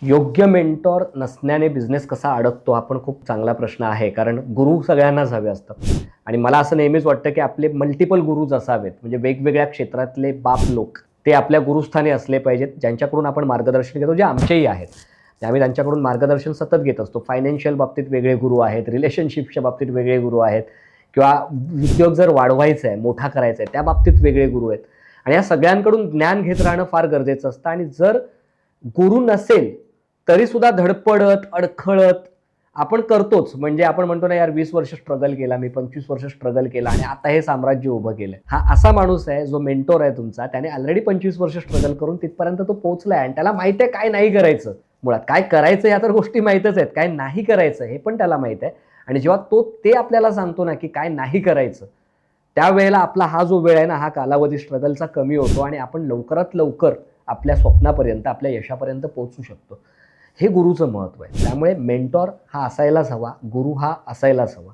योग्य mentor नसण्याने business कसा अडकतो हा पण खूप चांगला प्रश्न आहे. कारण गुरु सगळ्यांनाच हवे असतात आणि मला असं नेहमीच वाटतं की आपले मल्टिपल गुरुज असावेत. म्हणजे वेगवेगळ्या क्षेत्रातले बाप लोक ते आपल्या गुरुस्थानी असले पाहिजेत, ज्यांच्याकडून आपण मार्गदर्शन घेतो, जे आमचेही आहेत. आम्ही त्यांच्याकडून मार्गदर्शन सतत घेत असतो. फायनान्शियल बाबतीत वेगळे गुरु आहेत, रिलेशनशिपच्या बाबतीत वेगळे गुरु आहेत किंवा उद्योग जर वाढवायचा आहे, मोठा करायचा आहे, त्या बाबतीत वेगळे गुरु आहेत. आणि या सगळ्यांकडून ज्ञान घेत राहणं फार गरजेचं असतं. आणि जर गुरु नसेल तरी सुद्धा धडपडत अडखळत आपण करतोच. म्हणजे आपण म्हणतो ना, यार 20 वर्ष स्ट्रगल केला मी, 25 वर्ष स्ट्रगल केला आणि आता हे साम्राज्य उभं केलंय. हा असा माणूस आहे जो मेंटोर आहे तुमचा. त्याने ऑलरेडी 25 वर्ष स्ट्रगल करून तिथपर्यंत तो पोहोचलाय आणि त्याला माहिती आहे काय नाही करायचं. मुळात काय करायचं या तर गोष्टी माहीतच आहेत, काय नाही करायचं हे पण त्याला माहित आहे. आणि जेव्हा तो ते आपल्याला सांगतो ना की काय नाही करायचं, त्यावेळेला आपला हा जो वेळ आहे ना, हा कालावधी स्ट्रगलचा कमी होतो आणि आपण लवकरात लवकर आपल्या स्वप्नापर्यंत, आपल्या यशापर्यंत पोहोचू शकतो. हे गुरुचं महत्व आहे. त्यामुळे मेंटॉर हा असायलाच हवा, गुरु हा असायलाच हवा.